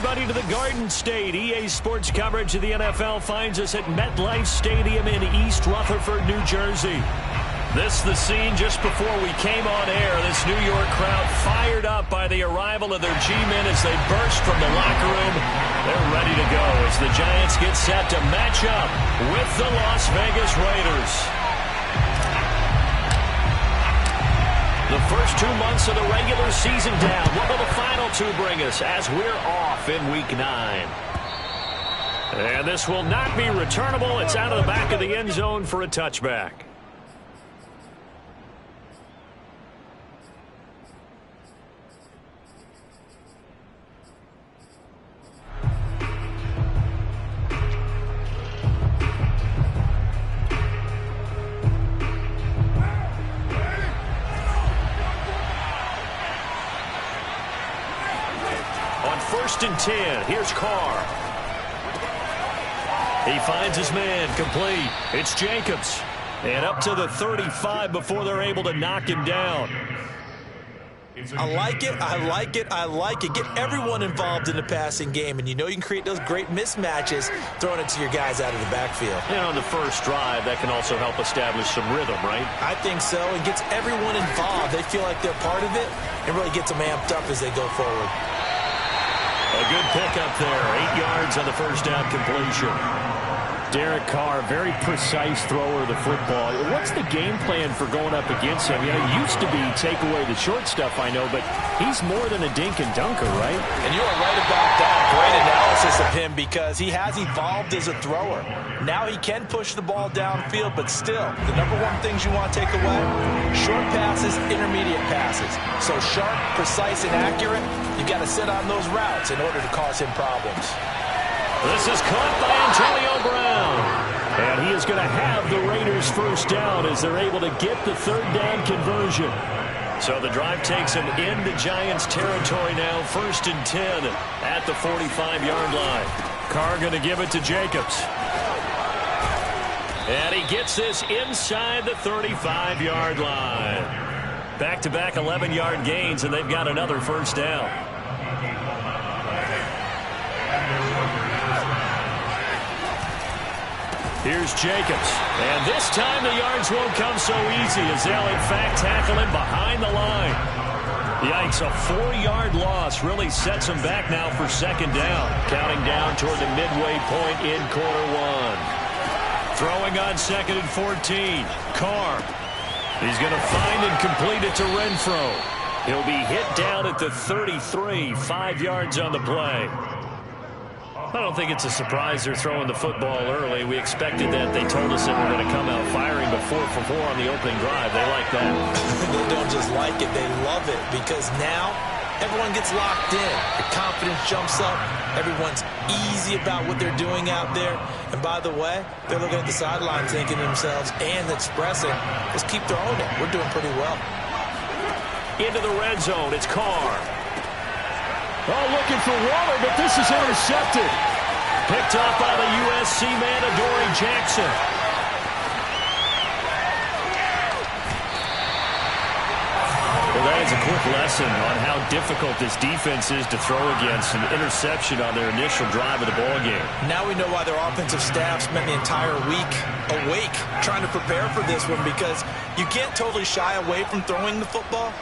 everybody to the Garden State. EA Sports coverage of the NFL finds us at MetLife Stadium in East Rutherford, New Jersey. This is the scene just before we came on air. This New York crowd fired up by the arrival of their G-men as they burst from the locker room. They're ready to go as the Giants get set to match up with the Las Vegas Raiders. The first 2 months of the regular season down. What will the final two bring us as we're off in Week 9? And this will not be returnable. It's out of the back of the end zone for a touchback. First and 10. Here's Carr. He finds his man complete. It's Jacobs. And up to the 35 before they're able to knock him down. I like it. I like it. I like it. Get everyone involved in the passing game. And you know you can create those great mismatches throwing it to your guys out of the backfield. And on the first drive, that can also help establish some rhythm, right? I think so. It gets everyone involved. They feel like they're part of it and really gets them amped up as they go forward. A good pickup there. 8 yards on the first down completion. Derek Carr, very precise thrower of the football. What's the game plan for going up against him? You know, it used to be take away the short stuff, I know, but he's more than a dink and dunker, right? And you are right about that. Great analysis of him because he has evolved as a thrower. Now he can push the ball downfield, but still, the number one things you want to take away, short passes, intermediate passes. So sharp, precise, and accurate, you've got to sit on those routes in order to cause him problems. This is caught by Antonio Brown. And he is going to have the Raiders first down as they're able to get the third down conversion. So the drive takes him into Giants territory now. First and 10 at the 45-yard line. Carr going to give it to Jacobs. And he gets this inside the 35-yard line. Back-to-back 11-yard gains, and they've got another first down. Here's Jacobs. And this time the yards won't come so easy as they'll, in fact, tackle him behind the line. Yikes, a 4-yard loss really sets him back now for second down. Counting down toward the midway point in quarter one. Throwing on second and 14. Carr. He's going to find and complete it to Renfro. He'll be hit down at the 33, 5 yards on the play. I don't think it's a surprise they're throwing the football early. We expected that. They told us that we're going to come out firing, but 4 for 4 on the opening drive. They like that. They don't just like it. They love it because now everyone gets locked in. The confidence jumps up. Everyone's easy about what they're doing out there. And by the way, they're looking at the sideline thinking to themselves and expressing, let's keep throwing it. We're doing pretty well. Into the red zone. It's Carr. Oh, looking for Waller, but this is intercepted. Picked off by the USC man, Adoree Jackson. Well, that is a quick lesson on how difficult this defense is to throw against. An interception on their initial drive of the ballgame. Now we know why their offensive staff spent the entire week awake trying to prepare for this one because you can't totally shy away from throwing the football.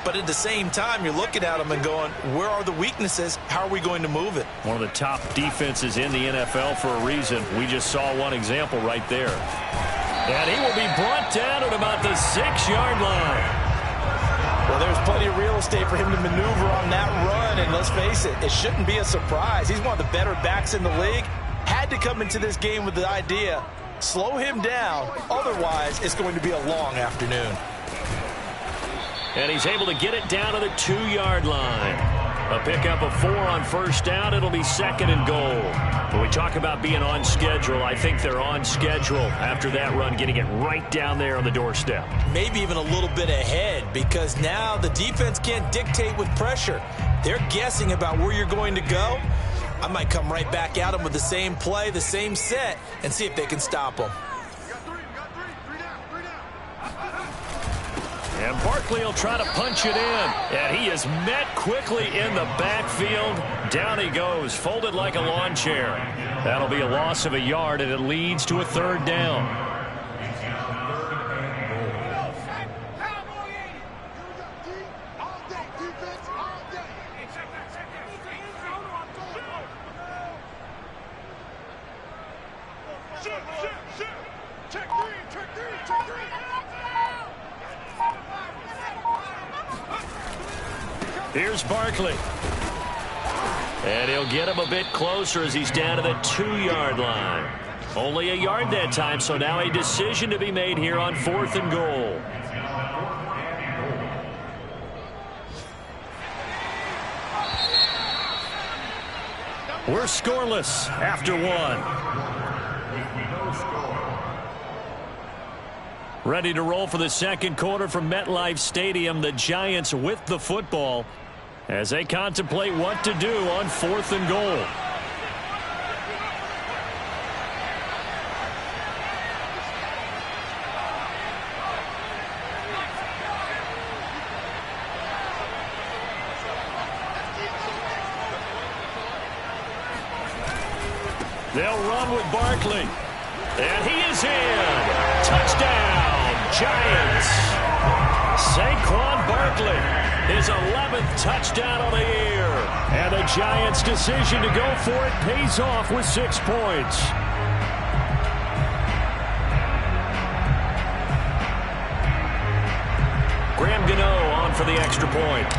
But at the same time, you're looking at them and going, where are the weaknesses? How are we going to move it? One of the top defenses in the NFL for a reason. We just saw one example right there. And he will be brought down at about the 6-yard line. Well, there's plenty of real estate for him to maneuver on that run. And let's face it, it shouldn't be a surprise. He's one of the better backs in the league. Had to come into this game with the idea, slow him down. Otherwise, it's going to be a long afternoon. And he's able to get it down to the 2-yard line. A pickup of 4 on first down. It'll be second and goal. When we talk about being on schedule, I think they're on schedule after that run, getting it right down there on the doorstep. Maybe even a little bit ahead because now the defense can't dictate with pressure. They're guessing about where you're going to go. I might come right back at them with the same play, the same set, and see if they can stop them. And Barkley will try to punch it in. And he is met quickly in the backfield. Down he goes, folded like a lawn chair. That'll be a loss of a yard, and it leads to a third down. Here's Barkley. And he'll get him a bit closer as he's down to the 2-yard line. Only a yard that time, so now a decision to be made here on 4th and goal. We're scoreless after 1. Ready to roll for the second quarter from MetLife Stadium. The Giants with the football as they contemplate what to do on 4th and goal. They'll run with Barkley. And he is in. Touchdown, Giants. Saquon Barkley, his 11th touchdown of the year. And the Giants' decision to go for it pays off with 6 points. Graham Gano on for the extra point.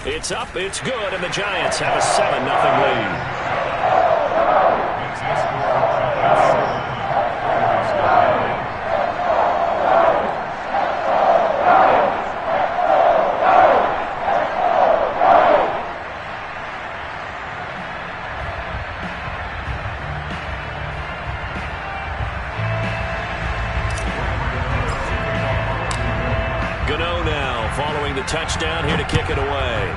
It's up, it's good, and the Giants have a 7-0 lead. Gano now following the touchdown here to kick it away.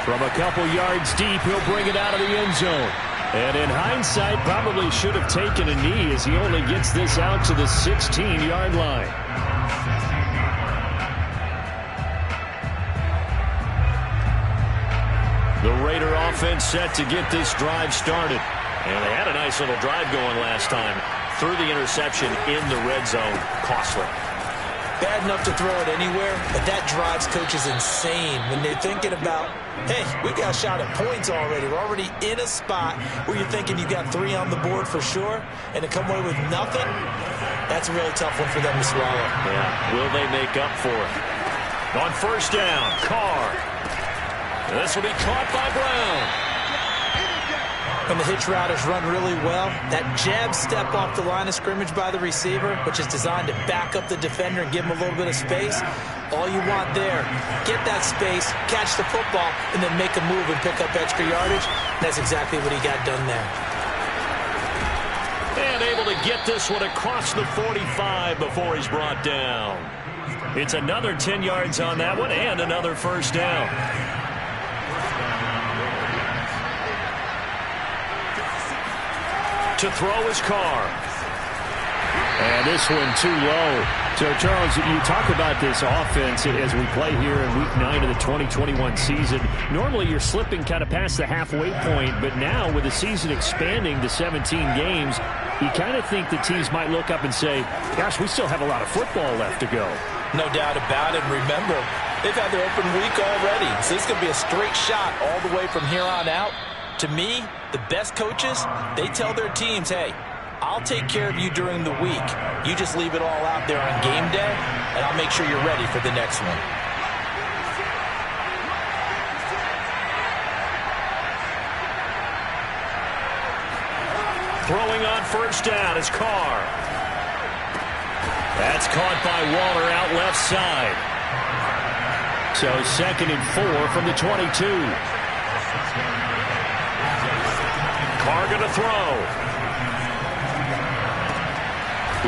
From a couple yards deep, he'll bring it out of the end zone. And in hindsight, probably should have taken a knee as he only gets this out to the 16-yard line. The Raider offense set to get this drive started. And they had a nice little drive going last time. Threw the interception in the red zone. Costly. Bad enough to throw it anywhere, but that drives coaches insane when they're thinking about, hey, we got a shot at points already. We're already in a spot where you're thinking you got 3 on the board for sure, and to come away with nothing, that's a really tough one for them to swallow. Yeah, will they make up for it? On first down, Carr. This will be caught by Brown. And the hitch route is run really well. That jab step off the line of scrimmage by the receiver, which is designed to back up the defender and give him a little bit of space. All you want there, get that space, catch the football, and then make a move and pick up extra yardage. That's exactly what he got done there. And able to get this one across the 45 before he's brought down. It's another 10 yards on that one and another first down. To throw his Carr. And this one too low. So, Charles, you talk about this offense as we play here in Week 9 of the 2021 season. Normally you're slipping kind of past the halfway point, but now with the season expanding to 17 games, you kind of think the teams might look up and say, gosh, we still have a lot of football left to go. No doubt about it. Remember, they've had their open week already, so this could be a straight shot all the way from here on out. To me, the best coaches, they tell their teams, hey, I'll take care of you during the week. You just leave it all out there on game day, and I'll make sure you're ready for the next one. Throwing on first down is Carr. That's caught by Waller out left side. So 2nd and 4 from the 22. Carr going to throw.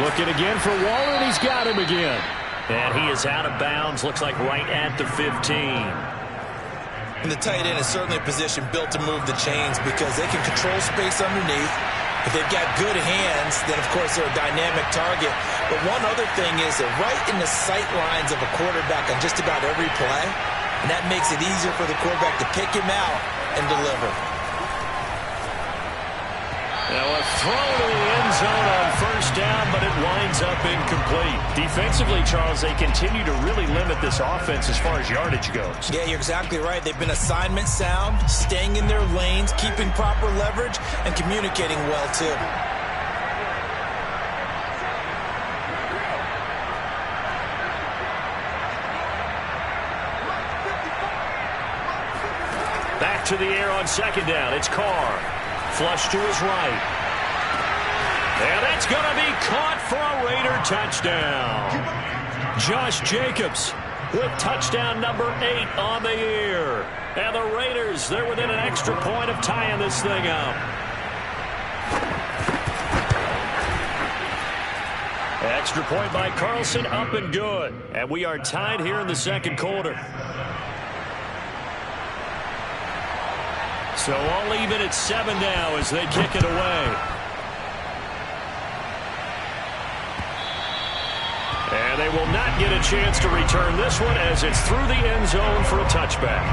Looking again for Waller, and he's got him again. And he is out of bounds, looks like right at the 15. And the tight end is certainly a position built to move the chains because they can control space underneath. If they've got good hands, then, of course, they're a dynamic target. But one other thing is they're right in the sight lines of a quarterback on just about every play, and that makes it easier for the quarterback to pick him out and deliver. Now a throw to the end zone on first down, but it winds up incomplete. Defensively, Charles, they continue to really limit this offense as far as yardage goes. Yeah, you're exactly right. They've been assignment sound, staying in their lanes, keeping proper leverage, and communicating well, too. Back to the air on second down. It's Carr. Flush to his right. And that's going to be caught for a Raider touchdown. Josh Jacobs with touchdown number 8 on the year. And the Raiders, they're within an extra point of tying this thing up. Extra point by Carlson, up and good. And we are tied here in the second quarter. So all even at 7 now as they kick it away. And they will not get a chance to return this one as it's through the end zone for a touchback.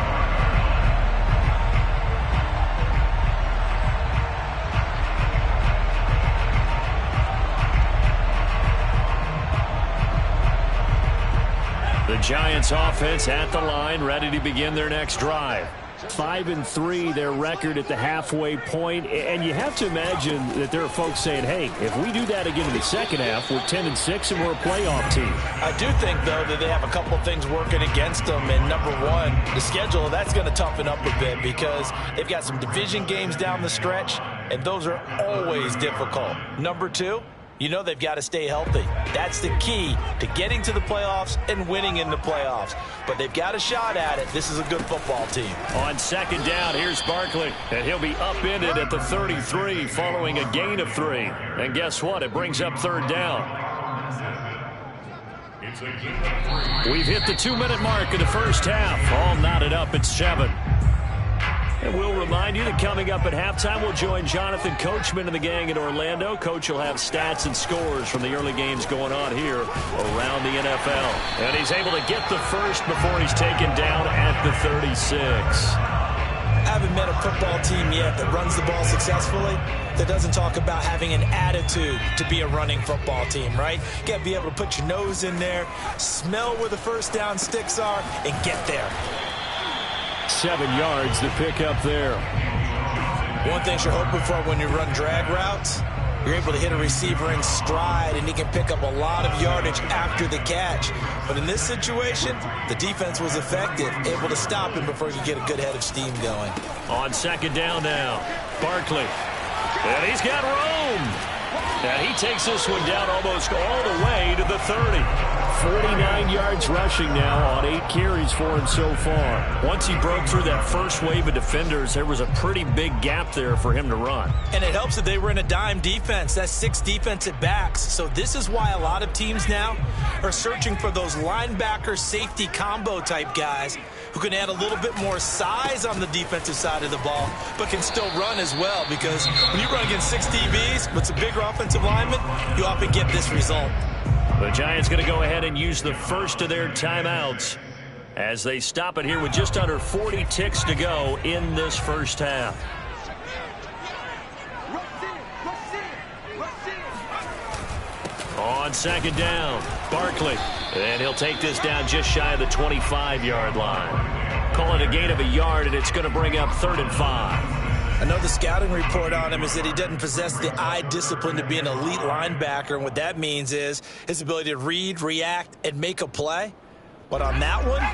The Giants offense at the line, ready to begin their next drive. 5-3, their record at the halfway point, and you have to imagine that there are folks saying, hey, if we do that again in the second half, we're 10-6 and we're a playoff team. I do think, though, that they have a couple of things working against them, and number one, the schedule, that's going to toughen up a bit because they've got some division games down the stretch, and those are always difficult. Number two, you know they've got to stay healthy. That's the key to getting to the playoffs and winning in the playoffs. But they've got a shot at it. This is a good football team. On second down, here's Barkley. And he'll be upended at the 33 following a gain of 3. And guess what? It brings up third down. We've hit the 2-minute mark in the first half. All knotted up at 7. And we'll remind you that coming up at halftime, we'll join Jonathan Coachman and the gang in Orlando. Coach will have stats and scores from the early games going on here around the NFL. And he's able to get the first before he's taken down at the 36. I haven't met a football team yet that runs the ball successfully that doesn't talk about having an attitude to be a running football team, right? You got to be able to put your nose in there, smell where the first down sticks are, and get there. 7 yards to pick up there. One thing you're hoping for when you run drag routes, you're able to hit a receiver in stride, and he can pick up a lot of yardage after the catch. But in this situation, the defense was effective, able to stop him before he could get a good head of steam going. On second down now, Barkley. And he's got room. And he takes this one down almost all the way to the 30. 49 yards rushing now on 8 carries for him so far. Once he broke through that first wave of defenders, there was a pretty big gap there for him to run. And it helps that they were in a dime defense. That's 6 defensive backs. So this is why a lot of teams now are searching for those linebacker safety combo type guys who can add a little bit more size on the defensive side of the ball, but can still run as well, because when you run against 6 DBs with some bigger offensive linemen, you often get this result. The Giants going to go ahead and use the first of their timeouts as they stop it here with just under 40 ticks to go in this first half. On second down, Barkley. And he'll take this down just shy of the 25-yard line. Call it a gain of a yard, and it's going to bring up 3rd and 5. I know the scouting report on him is that he doesn't possess the eye discipline to be an elite linebacker, and what that means is his ability to read, react, and make a play. But on that one,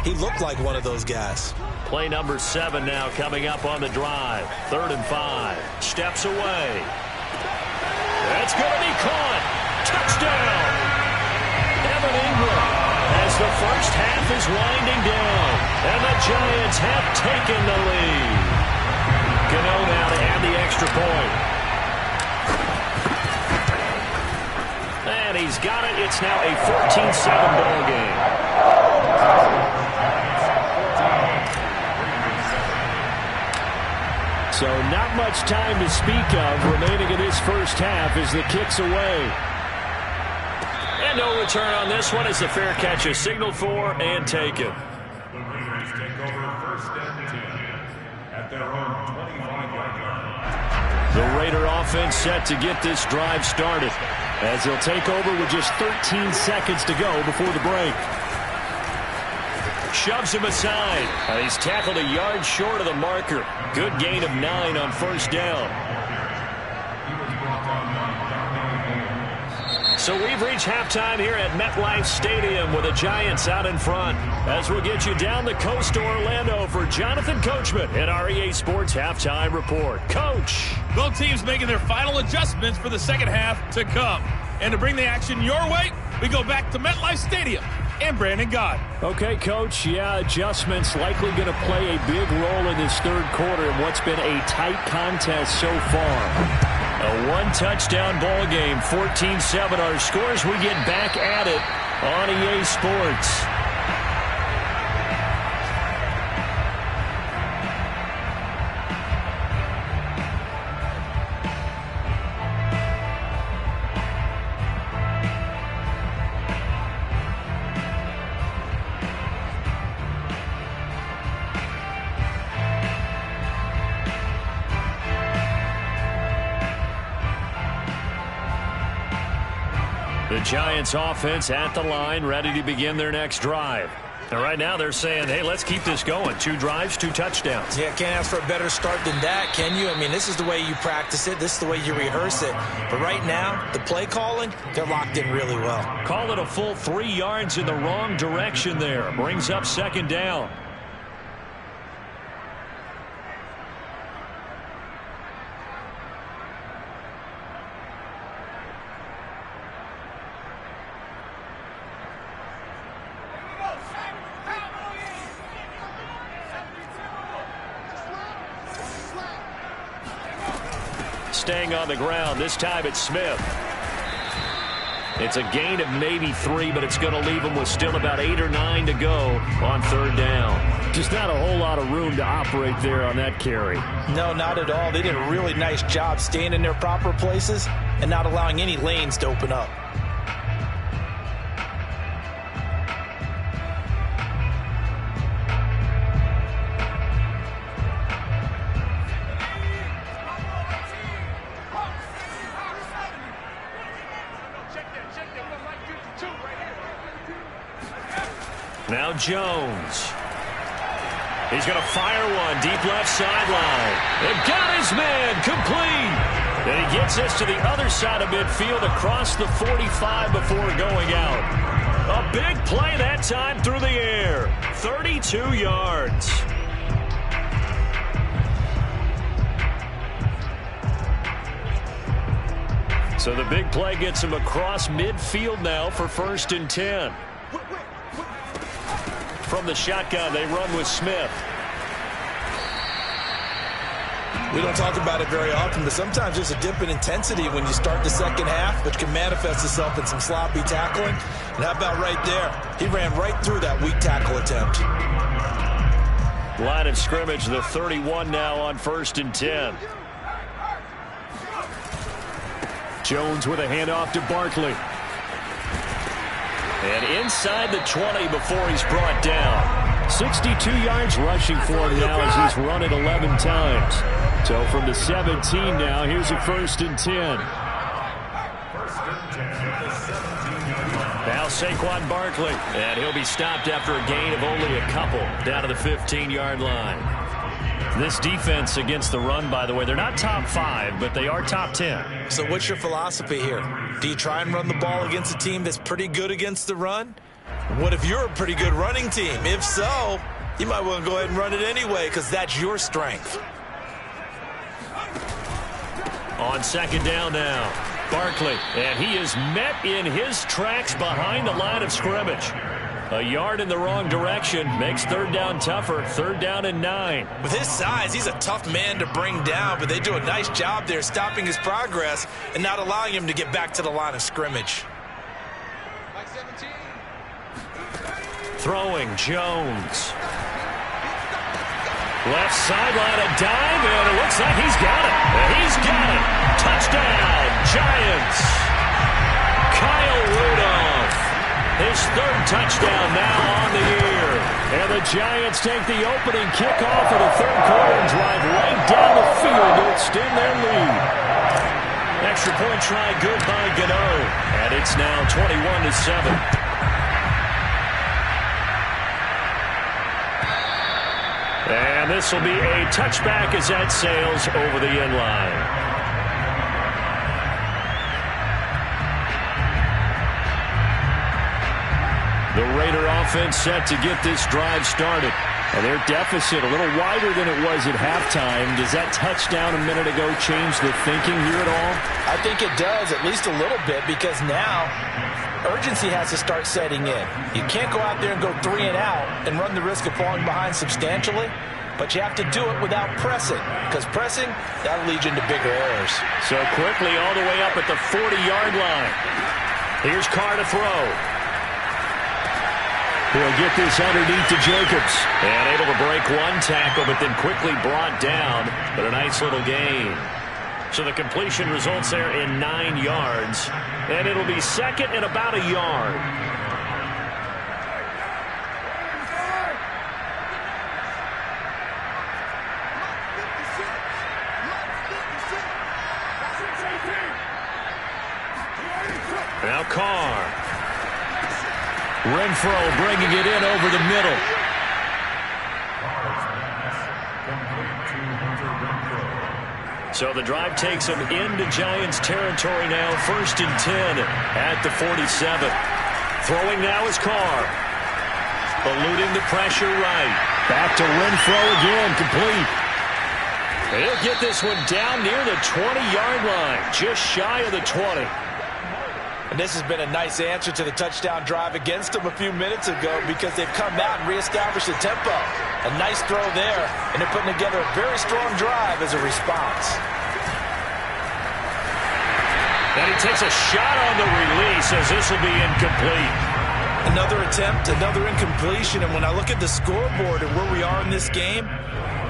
he looked like one of those guys. Play number 7 now coming up on the drive. 3rd and 5. Steps away. That's going to be caught. Touchdown. Evan Ingram as the first half is winding down. And the Giants have taken the lead. Gano now to add the extra point. And he's got it. It's now a 14-7 ball game. So not much time to speak of remaining in this first half as the kick's away. And no return on this one as the fair catch is signaled for and taken. The Raider offense set to get this drive started as they'll take over with just 13 seconds to go before the break. Shoves him aside. He's tackled a yard short of the marker. Good gain of 9 on first down. So we've reached halftime here at MetLife Stadium with the Giants out in front. As we'll get you down the coast to Orlando for Jonathan Coachman at our EA Sports Halftime Report. Coach. Both teams making their final adjustments for the second half to come. And to bring the action your way, we go back to MetLife Stadium and Brandon Gaudin. Okay, Coach. Yeah, adjustments likely going to play a big role in this third quarter in what's been a tight contest so far. A one-touchdown ball game, 14-7 our scores. We get back at it on EA Sports. The Giants offense at the line, ready to begin their next drive. And right now they're saying, hey, let's keep this going. 2 drives, 2 touchdowns. Yeah, can't ask for a better start than that, can you? I mean, this is the way you practice it. This is the way you rehearse it. But right now, the play calling, they're locked in really well. Call it a full 3 yards in the wrong direction there. Brings up second down. Staying on the ground. This time it's Smith. It's a gain of maybe 3, but it's going to leave them with still about 8 or 9 to go on third down. Just not a whole lot of room to operate there on that carry. No, not at all. They did a really nice job staying in their proper places and not allowing any lanes to open up. Now Jones. He's going to fire one deep left sideline. They've got his man complete. And he gets us to the other side of midfield across the 45 before going out. A big play that time through the air. 32 yards. So the big play gets him across midfield now for 1st and 10. From the shotgun, they run with Smith. We don't talk about it very often, but sometimes there's a dip in intensity when you start the second half, which can manifest itself in some sloppy tackling. And how about right there? He ran right through that weak tackle attempt. Line of scrimmage, the 31 now on 1st and 10. Jones with a handoff to Barkley. And inside the 20 before he's brought down. 62 yards rushing for him now as he's run it 11 times. So from the 17 now, here's a 1st and 10. Now Saquon Barkley. And he'll be stopped after a gain of only a couple down to the 15-yard line. This defense against the run, by the way, they're not top 5, but they are top 10. So what's your philosophy here? Do you try and run the ball against a team that's pretty good against the run? What if you're a pretty good running team? If so, you might want to go ahead and run it anyway because that's your strength. On 2nd down now, Barkley. And he is met in his tracks behind the line of scrimmage. A yard in the wrong direction makes 3rd down tougher. 3rd down and 9. With his size, he's a tough man to bring down, but they do a nice job there stopping his progress and not allowing him to get back to the line of scrimmage. Throwing Jones. Left sideline, a dive, and it looks like he's got it. He's got it. Touchdown, Giants. Kyle Rudolph. His third touchdown now on the year. And the Giants take the opening kickoff of the third quarter and drive right down the field to extend their lead. Extra point try good by Gano. And it's now 21-7. And this will be a touchback as that sails over the end line. The Raider offense set to get this drive started. And their deficit a little wider than it was at halftime. Does that touchdown a minute ago change the thinking here at all? I think it does, at least a little bit, because now urgency has to start setting in. You can't go out there and go 3 and out and run the risk of falling behind substantially, but you have to do it without pressing, because pressing, that'll lead you into bigger errors. So quickly all the way up at the 40-yard line. Here's Carr to throw. He'll get this underneath to Jacobs. And able to break one tackle, but then quickly brought down. But a nice little gain. So the completion results there in 9 yards. And it'll be second and about a yard. Now Carr. Renfro bringing it in over the middle. So the drive takes them into Giants territory now. 1st and 10 at the 47. Throwing now is Carr. Eluding the pressure right. Back to Renfro again, complete. He'll get this one down near the 20-yard line, just shy of the 20. And this has been a nice answer to the touchdown drive against them a few minutes ago, because they've come out and reestablished the tempo. A nice throw there, and they're putting together a very strong drive as a response. And he takes a shot on the release as this will be incomplete. Another attempt, another incompletion, and when I look at the scoreboard and where we are in this game,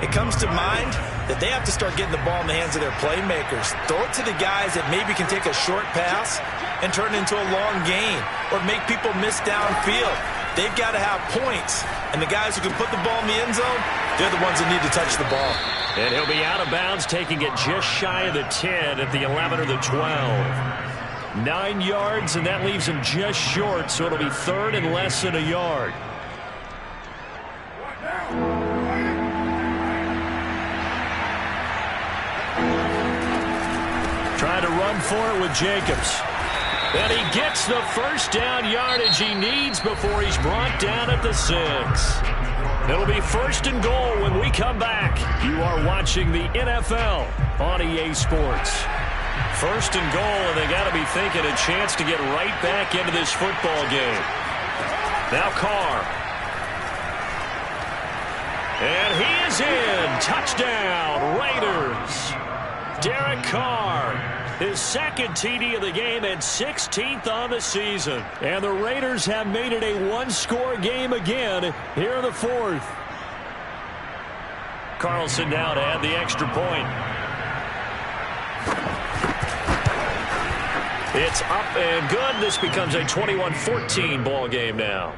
it comes to mind that they have to start getting the ball in the hands of their playmakers. Throw it to the guys that maybe can take a short pass and turn it into a long gain, or make people miss downfield. They've got to have points, and the guys who can put the ball in the end zone, they're the ones that need to touch the ball. And he'll be out of bounds, taking it just shy of the 10 at the 11 or the 12. 9 yards, and that leaves him just short, so it'll be 3rd and less than a yard. Trying to run for it with Jacobs. And he gets the first down yardage he needs before he's brought down at the 6. It'll be 1st and goal when we come back. You are watching the NFL on EA Sports. 1st and goal, and they got to be thinking a chance to get right back into this football game. Now Carr. And he is in. Touchdown, Raiders. Derek Carr, his 2nd TD of the game and 16th on the season. And the Raiders have made it a one-score game again here in the 4th. Carlson now to add the extra point. It's up and good. This becomes a 21-14 ball game now.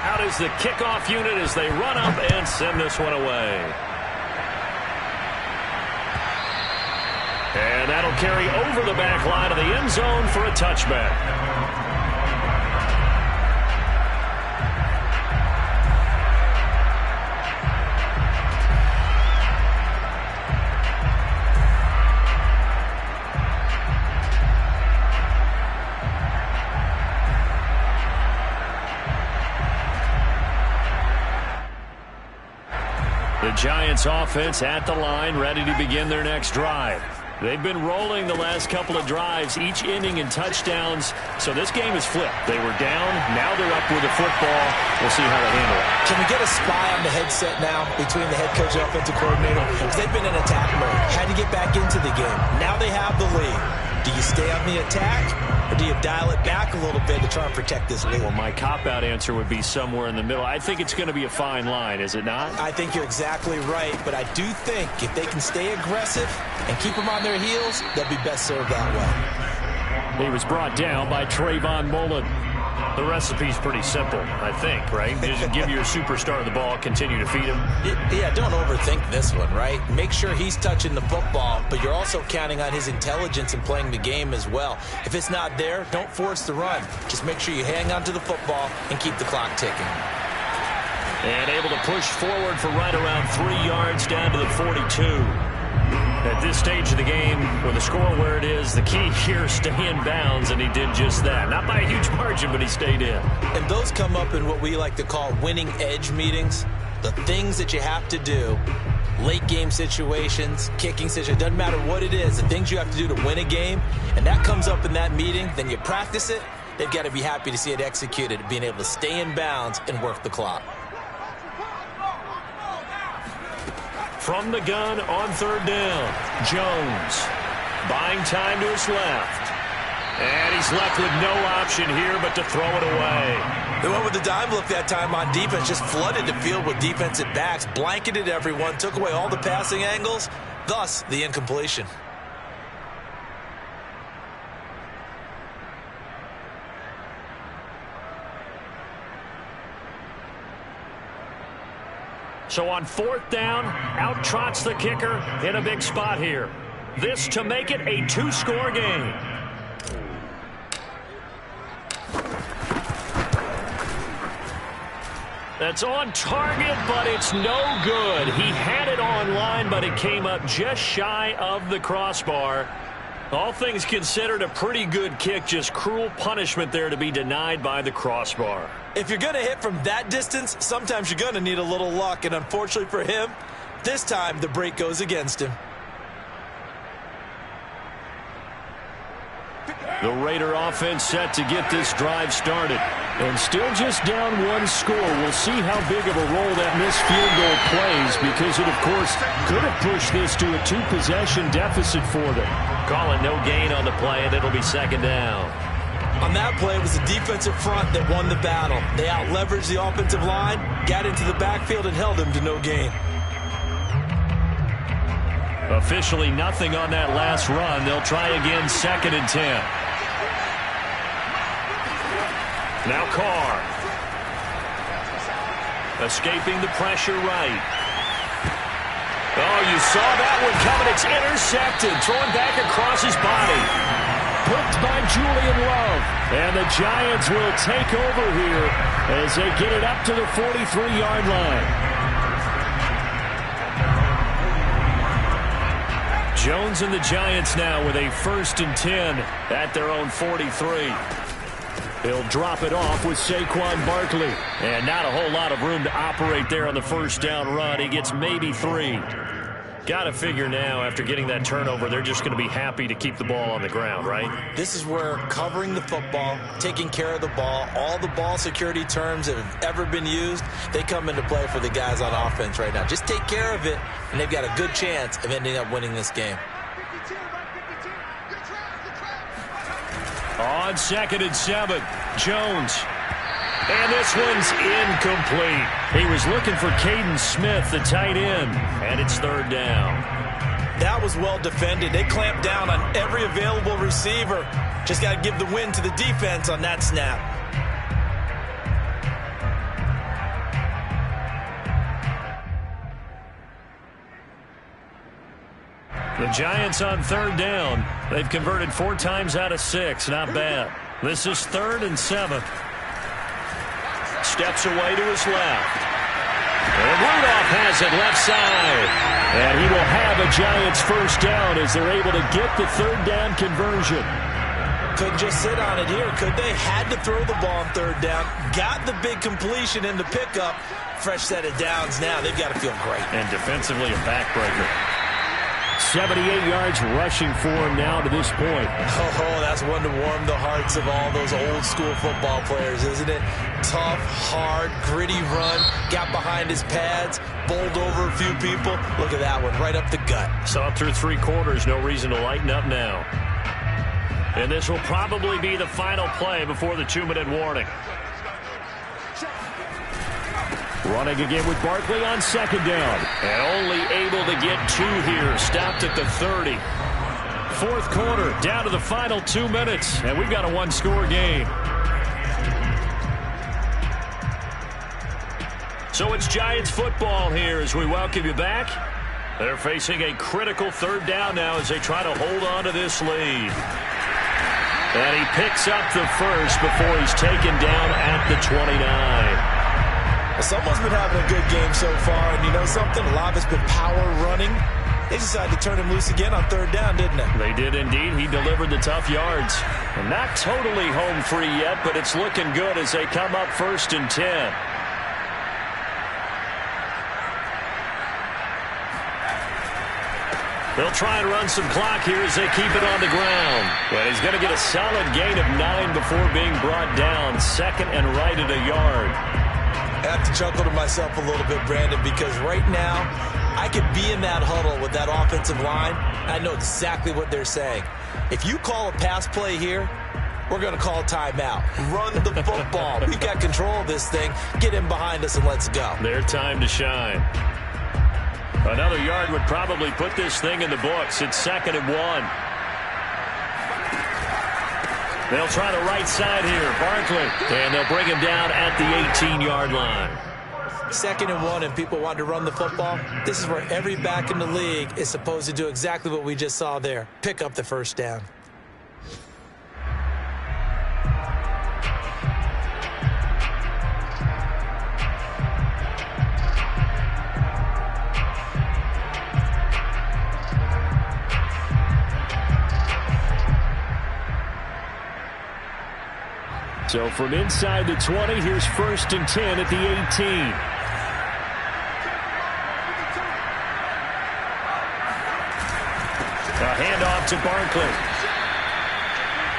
Out is the kickoff unit as they run up and send this one away. And that'll carry over the back line of the end zone for a touchback. The Giants offense at the line, ready to begin their next drive. They've been rolling the last couple of drives, each ending in touchdowns, so this game is flipped. They were down, now they're up with the football. We'll see how they handle it. Can we get a spy on the headset now between the head coach and offensive coordinator? Because they've been in attack mode, had to get back into the game. Now they have the lead. Do you stay on the attack, or do you dial it back a little bit to try and protect this lead? Well, my cop-out answer would be somewhere in the middle. I think it's going to be a fine line, is it not? I think you're exactly right, but I do think if they can stay aggressive and keep them on their heels, they'll be best served that way. He was brought down by Trayvon Mullen. The recipe's pretty simple, I think, right? Just give your superstar the ball, continue to feed him. Yeah, don't overthink this one, right? Make sure he's touching the football, but you're also counting on his intelligence in playing the game as well. If it's not there, don't force the run. Just make sure you hang on to the football and keep the clock ticking. And able to push forward for right around 3 yards down to the 42. At this stage of the game, with the score where it is, the key here is stay in bounds, and he did just that. Not by a huge margin, but he stayed in. And those come up in what we like to call winning edge meetings. The things that you have to do, late game situations, kicking situations, doesn't matter what it is, the things you have to do to win a game, and that comes up in that meeting, then you practice it, they've got to be happy to see it executed, being able to stay in bounds and work the clock. From the gun on 3rd down, Jones buying time to his left. And he's left with no option here but to throw it away. They went with the dime look that time on defense, just flooded the field with defensive backs, blanketed everyone, took away all the passing angles, thus the incompletion. So on 4th down, out trots the kicker in a big spot here. This to make it a 2-score game. That's on target, but it's no good. He had it on line, but it came up just shy of the crossbar. All things considered, a pretty good kick, just cruel punishment there to be denied by the crossbar. If you're going to hit from that distance, sometimes you're going to need a little luck, and unfortunately for him, this time the break goes against him. The Raider offense set to get this drive started. And still just down 1 score. We'll see how big of a role that missed field goal plays, because it, of course, could have pushed this to a 2-possession deficit for them. Calling no gain on the play, and it'll be 2nd down. On that play, it was the defensive front that won the battle. They out-leveraged the offensive line, got into the backfield, and held him to no gain. Officially nothing on that last run. They'll try again, 2nd and 10. Now Carr. Escaping the pressure right. Oh, you saw that one coming. It's intercepted. Throwing back across his body. Picked by Julian Love. And the Giants will take over here as they get it up to the 43-yard line. Jones and the Giants now with a 1st and 10 at their own 43. He'll drop it off with Saquon Barkley. And not a whole lot of room to operate there on the 1st down run. He gets maybe 3. Got to figure now, after getting that turnover, they're just going to be happy to keep the ball on the ground, right? This is where covering the football, taking care of the ball, all the ball security terms that have ever been used, they come into play for the guys on offense right now. Just take care of it, and they've got a good chance of ending up winning this game. On 2nd and 7, Jones. And this one's incomplete. He was looking for Caden Smith, the tight end, and it's 3rd down. That was well defended. They clamped down on every available receiver. Just got to give the win to the defense on that snap. The Giants on 3rd down. They've converted 4 times out of 6. Not bad. This is 3rd and 7. Steps away to his left. And Rudolph has it left side. And he will have a Giants 1st down as they're able to get the 3rd down conversion. Couldn't just sit on it here, could they? Had to throw the ball on 3rd down. Got the big completion in the pickup. Fresh set of downs now. They've got to feel great. And defensively a backbreaker. 78 yards rushing for him now to this point. Oh, that's one to warm the hearts of all those old school football players, isn't it? Tough, hard, gritty run. Got behind his pads, bowled over a few people. Look at that one, right up the gut. Saw it through 3 quarters. No reason to lighten up now. And this will probably be the final play before the 2-minute warning. Running again with Barkley on second down. And only able to get 2 here. Stopped at the 30. Fourth quarter, down to the final 2 minutes. And we've got a 1-score game. So it's Giants football here as we welcome you back. They're facing a critical third down now as they try to hold on to this lead. And he picks up the first before he's taken down at the 29. Well, someone's been having a good game so far, and you know something? A lot of it's been power running. They decided to turn him loose again on third down, didn't they? They did indeed. He delivered the tough yards. And not totally home free yet, but it's looking good as they come up 1st and 10. They'll try and run some clock here as they keep it on the ground. But he's going to get a solid gain of 9 before being brought down. 2nd and right at a yard. I have to chuckle to myself a little bit, Brandon, because right now I could be in that huddle with that offensive line. I know exactly what they're saying. If you call a pass play here, we're going to call a timeout. Run the football. We've got control of this thing. Get in behind us and let's go. Their time to shine. Another yard would probably put this thing in the books. It's 2nd and 1. They'll try the right side here. Barkley. And they'll bring him down at the 18-yard line. 2nd and 1 and people want to run the football. This is where every back in the league is supposed to do exactly what we just saw there. Pick up the first down. So from inside the 20, here's 1st and 10 at the 18. A handoff to Barkley.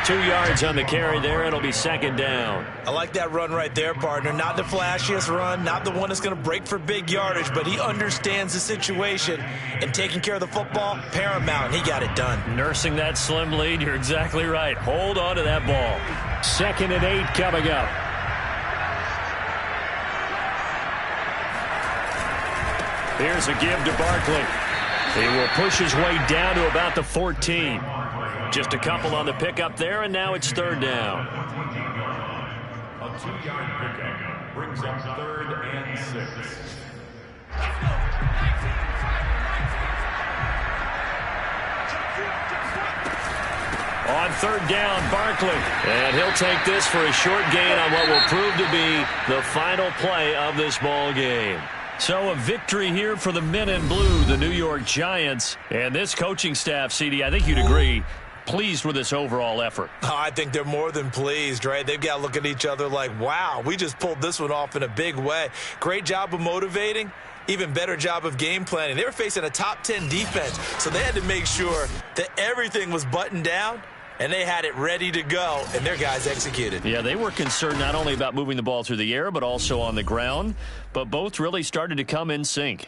2 yards on the carry there. It'll be 2nd down. I like that run right there, partner. Not the flashiest run, not the one that's going to break for big yardage, but he understands the situation, and taking care of the football, paramount. He got it done. Nursing that slim lead, you're exactly right. Hold on to that ball. 2nd and 8 coming up. Here's a give to Barkley. He will push his way down to about the 14. Just a couple on the pickup there, and now it's 3rd down. A 2-yard pickup brings up 3rd and 6. On 3rd down, Barkley. And he'll take this for a short gain on what will prove to be the final play of this ball game. So a victory here for the men in blue, the New York Giants. And this coaching staff, CD, I think you'd agree, pleased with this overall effort. Oh, I think they're more than pleased, right? They've got to look at each other like, wow, we just pulled this one off in a big way. Great job of motivating. Even better job of game planning. They were facing a top 10 defense, so they had to make sure that everything was buttoned down, and they had it ready to go, and their guys executed. Yeah, they were concerned not only about moving the ball through the air, but also on the ground. But both really started to come in sync.